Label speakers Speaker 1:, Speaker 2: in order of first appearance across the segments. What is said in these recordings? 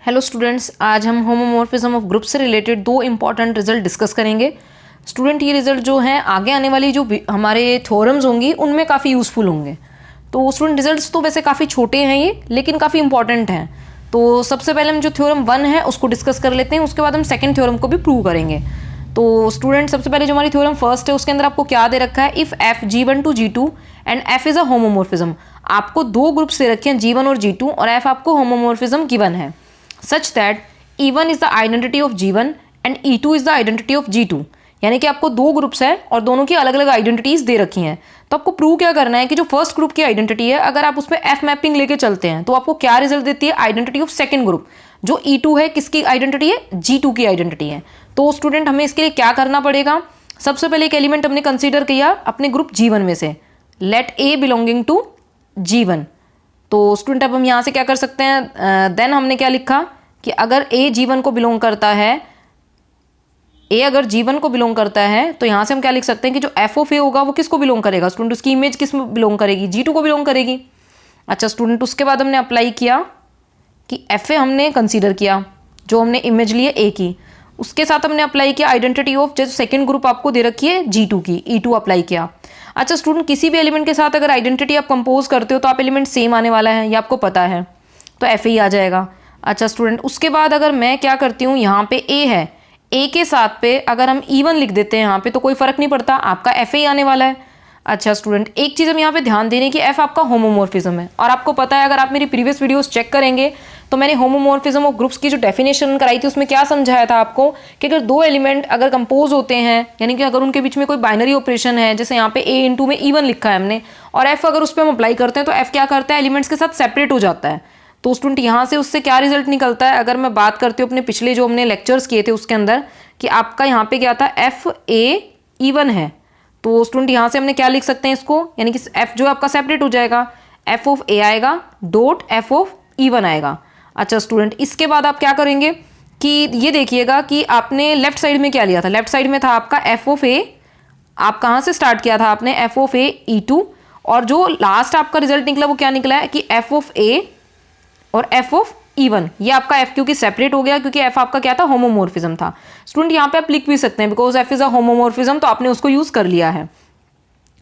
Speaker 1: Hello students, आज हम homomorphism of group से रिलेटेड दो इंपॉर्टेंट रिजल्ट डिस्कस करेंगे। स्टूडेंट, ये रिजल्ट जो हैं आगे आने वाली जो हमारे थ्योरम्स होंगी उनमें काफ़ी यूज़फुल होंगे। तो स्टूडेंट, रिजल्ट्स तो वैसे काफ़ी छोटे हैं ये, लेकिन काफ़ी इंपॉर्टेंट हैं। तो सबसे पहले हम जो थ्योरम 1 है उसको डिस्कस कर लेते हैं, उसके बाद हम सेकेंड थ्योरम को भी प्रूव करेंगे। तो स्टूडेंट, सबसे पहले जो हमारी थ्योरम फर्स्ट है उसके अंदर आपको क्या दे रखा है, if F G1 to G2 and F is a homomorphism. आपको दो ग्रुप्स दे रखे हैं G1 और G2 और एफ आपको होमोमॉर्फिज्म गिवन है such that E1 is the identity of G1 and E2 is the identity of G2। यानी कि आपको दो ग्रुप्स हैं और दोनों की अलग अलग आइडेंटिटीज दे रखी हैं। तो आपको प्रूव क्या करना है कि जो फर्स्ट ग्रुप की आइडेंटिटी है, अगर आप उसमें एफ मैपिंग लेके चलते हैं तो आपको क्या रिजल्ट देती है, आइडेंटिटी ऑफ सेकंड ग्रुप। जो E2 है किसकी आइडेंटिटी है, G2 की आइडेंटिटी है। तो स्टूडेंट, हमें इसके लिए क्या करना पड़ेगा, सबसे पहले एक एलिमेंट हमने कंसीडर किया अपने ग्रुप G1 में से, late a belonging to G1। तो स्टूडेंट, अब हम यहाँ से क्या कर सकते हैं, देन हमने क्या लिखा कि अगर ए G1 को बिलोंग करता है, ए अगर G1 को बिलोंग करता है तो यहाँ से हम क्या लिख सकते हैं कि जो एफ ऑफ ए होगा वो किसको बिलोंग करेगा स्टूडेंट, उसकी इमेज किस में बिलोंग करेगी, G2 को बिलोंग करेगी। अच्छा स्टूडेंट, उसके बाद हमने अप्लाई किया कि एफ ए हमने कंसीडर किया, जो हमने इमेज ली है ए की, उसके साथ हमने अप्लाई किया आइडेंटिटी ऑफ जो सेकेंड ग्रुप आपको दे रखी है G2 की, E2 अप्लाई किया। अच्छा स्टूडेंट, किसी भी एलिमेंट के साथ अगर आइडेंटिटी आप कंपोज करते हो तो आप एलिमेंट सेम आने वाला है, ये आपको पता है, तो एफ ही आ जाएगा। अच्छा स्टूडेंट, उसके बाद अगर मैं क्या करती हूँ, यहाँ पे ए है, ए के साथ पे अगर हम E1 लिख देते हैं यहाँ पे तो कोई फर्क नहीं पड़ता, आपका एफ ही आने वाला है। अच्छा स्टूडेंट, एक चीज़ हम यहाँ पे ध्यान देने की, एफ आपका होमोमॉर्फिज्म है और आपको पता है, अगर आप मेरी प्रीवियस वीडियोस चेक करेंगे तो मैंने होमोमॉर्फिज्म ऑफ ग्रुप्स की जो डेफिनेशन कराई थी उसमें क्या समझाया था आपको कि अगर दो एलिमेंट अगर कंपोज होते हैं, यानी कि अगर उनके बीच में कोई बाइनरी ऑपरेशन है, जैसे यहाँ पे ए इंटू में E1 लिखा है हमने, और एफ अगर उस पर हम अप्लाई करते हैं तो एफ क्या करता है, एलिमेंट्स के साथ सेपरेट हो जाता है। तो स्टूडेंट, यहाँ से उससे क्या रिजल्ट निकलता है, अगर मैं बात करती हूँ अपने पिछले जो हमने लेक्चर्स किए थे उसके अंदर, कि आपका यहाँ पे क्या था, एफ ए E1 है, तो स्टूडेंट यहाँ से हमने क्या लिख सकते हैं इसको, यानी कि एफ जो आपका सेपरेट हो जाएगा, एफ ऑफ ए आएगा डॉट एफ ऑफ E1 आएगा। अच्छा स्टूडेंट, इसके बाद आप क्या करेंगे कि ये देखिएगा कि आपने लेफ्ट साइड में क्या लिया था, लेफ्ट साइड में था आपका एफ ऑफ ए, आप कहाँ से स्टार्ट किया था आपने, एफ ऑफ ए E2, और जो लास्ट आपका रिजल्ट निकला वो क्या निकला है कि एफ ऑफ ए और एफ ऑफ E1, ये आपका एफ क्योंकि सेपरेट हो गया, क्योंकि एफ आपका क्या था, होमोमॉर्फिज्म था। स्टूडेंट, यहाँ पे आप लिख भी सकते हैं because F is a homomorphism, तो आपने उसको यूज कर लिया है।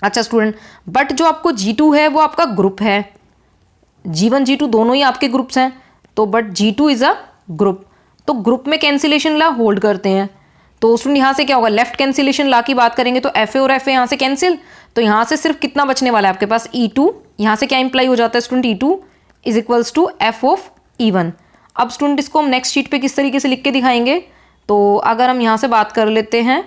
Speaker 1: अच्छा स्टूडेंट, बट जो आपको G2 है वो आपका ग्रुप है, G1 G2 दोनों ही आपके ग्रुप्स हैं, तो but G2 is a group, तो ग्रुप में कैंसिलेशन ला होल्ड करते हैं। तो स्टूडेंट, यहाँ से क्या होगा, लेफ्ट कैंसिलेशन ला की बात करेंगे तो एफ ए और एफ ए यहाँ से कैंसिल, तो यहाँ से सिर्फ कितना बचने वाला है आपके पास, E2, यहाँ से क्या इंप्लाई हो जाता है student, E2 is equals to F of E1। अब स्टूडेंट, इसको हम नेक्स्ट शीट पे किस तरीके से लिख के दिखाएंगे, तो अगर हम यहाँ से बात कर लेते हैं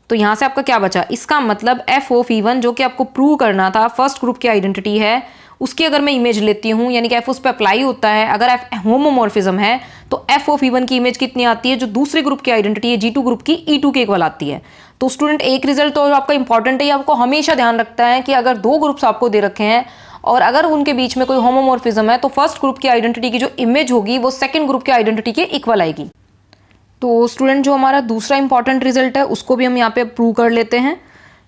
Speaker 1: तो यहाँ से आपका क्या बचा, इसका मतलब एफ ऑफ E1 जो कि आपको प्रूव करना था, फर्स्ट ग्रुप की आइडेंटिटी है, उसकी अगर मैं इमेज लेती हूँ, यानी कि एफ उस पर अप्लाई होता है, अगर एफ होमोमॉर्फिज्म है तो एफ ऑफ E1 की इमेज कितनी आती है, जो दूसरे ग्रुप की आइडेंटिटी है G2 ग्रुप की, E2 के इक्वल आती है। तो स्टूडेंट, एक रिजल्ट तो आपका इंपॉर्टेंट है, आपको हमेशा ध्यान रखता है कि अगर दो ग्रुप्स आपको दे रखे हैं और अगर उनके बीच में कोई होमोमॉर्फिज्म है तो फर्स्ट ग्रुप की आइडेंटिटी की जो इमेज होगी वो सेकंड ग्रुप की आइडेंटिटी के इक्वल आएगी। तो स्टूडेंट, जो हमारा दूसरा इंपॉर्टेंट रिजल्ट है उसको भी हम यहाँ पे प्रूव कर लेते हैं।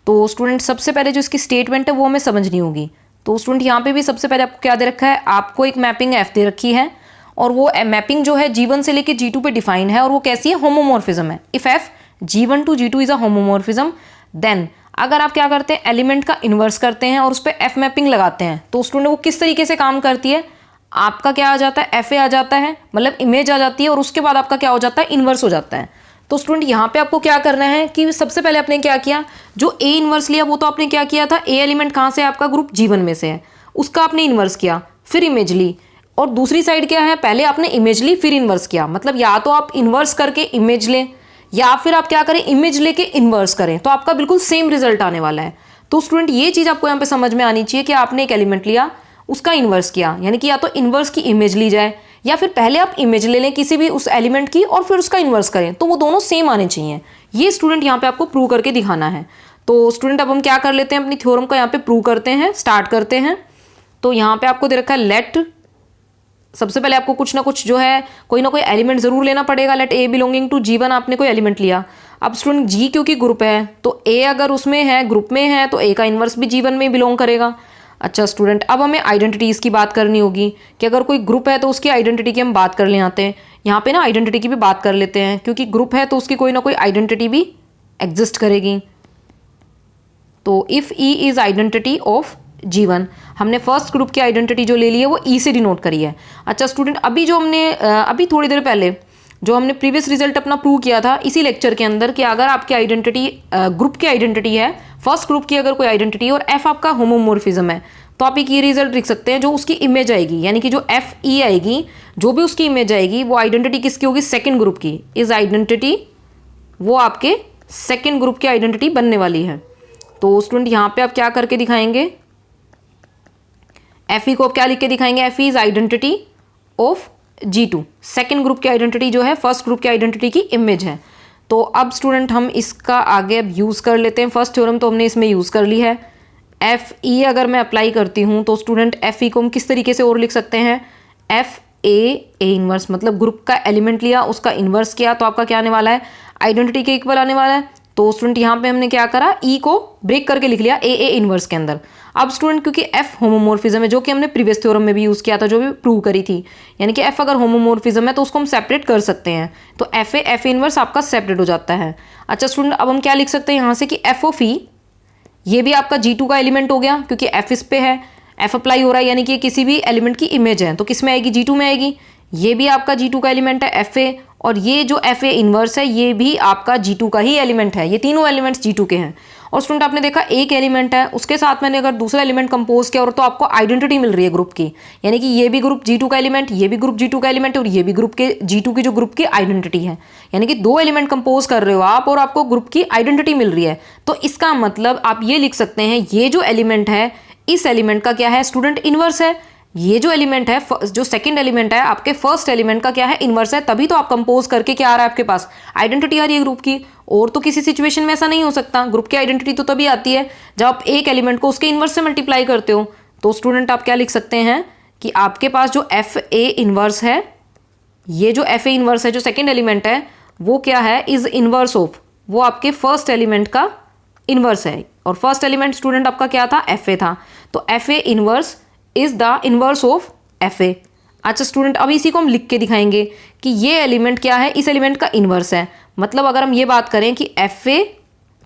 Speaker 1: तो स्टूडेंट, सबसे पहले जो इसकी स्टेटमेंट है वो हमें समझनी होगी। तो स्टूडेंट, यहाँ पे भी सबसे पहले आपको क्या दे रखा है, आपको एक मैपिंग एफ दे रखी है और वो मैपिंग जो है G1 से लेके G2 पे डिफाइन है और वो कैसी है, होमोमॉर्फिज्म है। If F G1 to G2 is a homomorphism, then अगर आप क्या करते हैं, एलिमेंट का इन्वर्स करते हैं और उस पर एफ मैपिंग लगाते हैं, तो स्टूडेंट वो किस तरीके से काम करती है, आपका क्या आ जाता है, एफ ए आ जाता है, मतलब इमेज आ जाती है और उसके बाद आपका क्या हो जाता है, इन्वर्स हो जाता है। तो स्टूडेंट, यहाँ पे आपको क्या करना है कि सबसे पहले आपने क्या किया, जो ए इन्वर्स लिया वो तो आपने क्या किया था, ए एलिमेंट कहाँ से है, आपका ग्रुप G1 में से है, उसका आपने इन्वर्स किया, फिर इमेज ली, और दूसरी साइड क्या है, पहले आपने इमेज ली फिर इन्वर्स किया, मतलब या तो आप इन्वर्स करके इमेज लें या फिर आप क्या करें, इमेज लेके इन्वर्स करें, तो आपका बिल्कुल सेम रिजल्ट आने वाला है। तो स्टूडेंट, ये चीज़ आपको यहाँ पे समझ में आनी चाहिए कि आपने एक एलिमेंट लिया, उसका इन्वर्स किया, यानी कि या तो इन्वर्स की इमेज ली जाए या फिर पहले आप इमेज ले लें किसी भी उस एलिमेंट की और फिर उसका इन्वर्स करें, तो वो दोनों सेम आने चाहिए। ये स्टूडेंट यहाँ पे आपको प्रूव करके दिखाना है। तो स्टूडेंट, अब हम क्या कर लेते हैं, अपनी थ्योरम का यहाँ पे प्रूव करते हैं, स्टार्ट करते हैं। तो यहाँ पे आपको दे रखा है लेट, सबसे पहले आपको कुछ ना कुछ जो है कोई ना कोई एलिमेंट जरूर लेना पड़ेगा, late a belonging to G1, आपने कोई एलिमेंट लिया। अब स्टूडेंट, G क्योंकि ग्रुप है तो ए अगर उसमें है, ग्रुप में है, तो ए का इन्वर्स भी G1 में बिलोंग करेगा। अच्छा स्टूडेंट, अब हमें आइडेंटिटीज़ की बात करनी होगी कि अगर कोई ग्रुप है तो उसकी आइडेंटिटी की हम बात कर ले आते हैं। यहाँ पे ना आइडेंटिटी की भी बात कर लेते हैं, क्योंकि ग्रुप है तो उसकी कोई ना कोई आइडेंटिटी भी एग्जिस्ट करेगी। तो if E is identity of G1, हमने फर्स्ट ग्रुप की आइडेंटिटी जो ले ली है वो ई से डिनोट करी है। अच्छा स्टूडेंट, अभी जो हमने अभी थोड़ी देर पहले जो हमने प्रीवियस रिजल्ट अपना प्रूव किया था इसी लेक्चर के अंदर कि अगर आपकी आइडेंटिटी ग्रुप की आइडेंटिटी है, फर्स्ट ग्रुप की अगर कोई आइडेंटिटी और एफ आपका होमोमॉर्फिज्म है, तो आप एक ये रिजल्ट लिख सकते हैं, जो उसकी इमेज आएगी यानी कि जो एफ ई आएगी, जो भी उसकी इमेज आएगी वो आइडेंटिटी किसकी होगी, सेकेंड ग्रुप की। इज आइडेंटिटी वो आपके सेकेंड ग्रुप की आइडेंटिटी बनने वाली है। तो स्टूडेंट यहाँ पे आप क्या करके दिखाएंगे, एफ ई को आप क्या लिख के दिखाएंगे, F E is identity of G2, second group की आइडेंटिटी जो है फर्स्ट ग्रुप की आइडेंटिटी की इमेज है। तो अब स्टूडेंट हम इसका आगे अब यूज़ कर लेते हैं। फर्स्ट थ्योरम तो हमने इसमें यूज़ कर ली है। एफ ई अगर मैं अप्लाई करती हूँ तो स्टूडेंट एफ ई को हम किस तरीके से और लिख सकते हैं, एफ ए इनवर्स, मतलब ग्रुप का एलिमेंट लिया उसका इन्वर्स किया तो आपका क्या आने वाला है, आइडेंटिटी के इक्वल आने वाला है। तो स्टूडेंट यहाँ पे हमने क्या करा, ई को ब्रेक करके लिख लिया ए इनवर्स के अंदर। अब स्टूडेंट क्योंकि एफ होमोमॉर्फिज्म है, जो कि हमने प्रीवियस थ्योरम में भी यूज़ किया था, जो भी प्रूव करी थी, यानी कि एफ अगर होमोमॉर्फिज्म है तो उसको हम सेपरेट कर सकते हैं। तो एफ इनवर्स आपका सेपरेट हो जाता है। अच्छा स्टूडेंट, अब हम क्या लिख सकते हैं यहाँ से कि एफ ऑफ ई, ये भी आपका G2 का एलिमेंट हो गया, क्योंकि एफ इस पे है, एफ अप्लाई हो रहा है, यानी कि किसी भी एलिमेंट की इमेज है तो किस में आएगी, G2 में आएगी। ये भी आपका G2 का एलिमेंट है एफ ए, और ये जो एफ ए इनवर्स है ये भी आपका G2 का ही एलिमेंट है। ये तीनों एलिमेंट्स G2 के हैं। और स्टूडेंट आपने देखा एक एलिमेंट है उसके साथ मैंने अगर दूसरा एलिमेंट कंपोज किया और तो आपको आइडेंटिटी मिल रही है ग्रुप की, यानी कि ये भी ग्रुप G2 का एलिमेंट, ये भी ग्रुप G2 का एलिमेंट और ये भी ग्रुप के G2 की जो ग्रुप की आइडेंटिटी है, यानी कि दो एलिमेंट कंपोज कर रहे हो आप और आपको ग्रुप की आइडेंटिटी मिल रही है। तो इसका मतलब आप ये लिख सकते हैं ये जो एलिमेंट है इस एलिमेंट का क्या है स्टूडेंट, इनवर्स है। ये जो एलिमेंट है, जो सेकंड एलिमेंट है आपके फर्स्ट एलिमेंट का क्या है, इनवर्स है। तभी तो आप कंपोज करके क्या आ रहा है आपके पास, आइडेंटिटी आ रही है ग्रुप की। और तो किसी सिचुएशन में ऐसा नहीं हो सकता। ग्रुप की आइडेंटिटी तो तभी आती है जब आप एक एलिमेंट को उसके इनवर्स से मल्टीप्लाई करते हो। तो स्टूडेंट आप क्या लिख सकते हैं कि आपके पास जो एफ ए इनवर्स है, ये जो एफ ए इनवर्स है जो सेकेंड एलिमेंट है वो क्या है, इज इनवर्स ऑफ, वो आपके फर्स्ट एलिमेंट का इनवर्स है। और फर्स्ट एलिमेंट स्टूडेंट आपका क्या था, एफ ए था। तो F A inverse is the inverse of F A. अच्छा स्टूडेंट, अब इसी को हम लिख के दिखाएंगे कि ये एलिमेंट क्या है, इस एलिमेंट का इनवर्स है। मतलब अगर हम ये बात करें कि एफ ए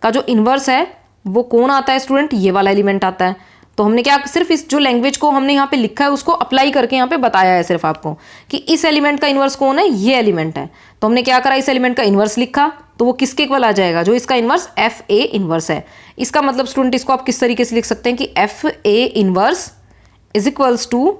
Speaker 1: का जो इनवर्स है वो कौन आता है स्टूडेंट, ये वाला एलिमेंट आता है। तो हमने क्या सिर्फ इस जो लैंग्वेज को हमने यहाँ पे लिखा है उसको अप्लाई करके यहाँ पे बताया है सिर्फ आपको कि इस एलिमेंट का इनवर्स कौन है, ये एलिमेंट है। तो हमने क्या करा, इस एलिमेंट का इनवर्स लिखा तो वो किसके इक्वल आ जाएगा, जो इसका इनवर्स एफ ए इनवर्स है। इसका मतलब स्टूडेंट इसको आप किस तरीके से लिख सकते हैं कि F A inverse is equals to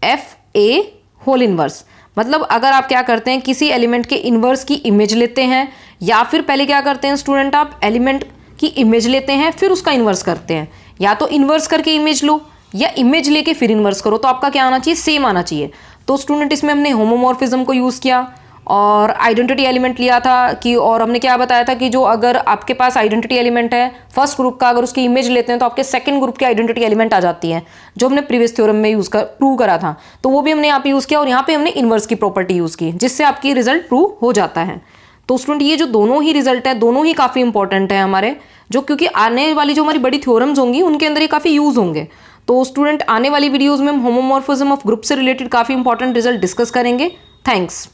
Speaker 1: F A whole inverse. मतलब अगर आप क्या करते हैं किसी एलिमेंट के इनवर्स की इमेज लेते हैं, या फिर पहले क्या करते हैं स्टूडेंट आप एलिमेंट की इमेज लेते हैं फिर उसका इनवर्स करते हैं, या तो इनवर्स करके इमेज लो या इमेज लेके फिर इनवर्स करो, तो आपका क्या आना चाहिए, सेम आना चाहिए। तो स्टूडेंट इसमें हमने होमोमॉर्फिज्म को यूज़ किया और आइडेंटिटी एलिमेंट लिया था कि, और हमने क्या बताया था कि जो अगर आपके पास आइडेंटिटी एलिमेंट है फर्स्ट ग्रुप का, अगर उसकी इमेज लेते हैं तो आपके सेकंड ग्रुप की आइडेंटिटी एलिमेंट आ जाती है, जो हमने प्रीवियस थ्योरम में प्रूव करा था। तो वो भी हमने यहाँ पे यूज़ किया और यहाँ पे हमने इनवर्स की प्रॉपर्टी यूज़ की, जिससे आपकी रिजल्ट प्रूव हो जाता है। तो स्टूडेंट ये जो दोनों ही रिजल्ट है दोनों ही काफ़ी इंपॉर्टेंट है हमारे, जो क्योंकि आने वाली जो हमारी बड़ी थ्योरम्स होंगी उनके अंदर ये काफ़ी यूज़ होंगे। तो स्टूडेंट आने वाली वीडियोज़ में हम होमोमॉर्फिज्म ऑफ ग्रुप से रिलेटेड काफ़ी इंपॉर्टेंट रिजल्ट डिस्कस करेंगे। थैंक्स।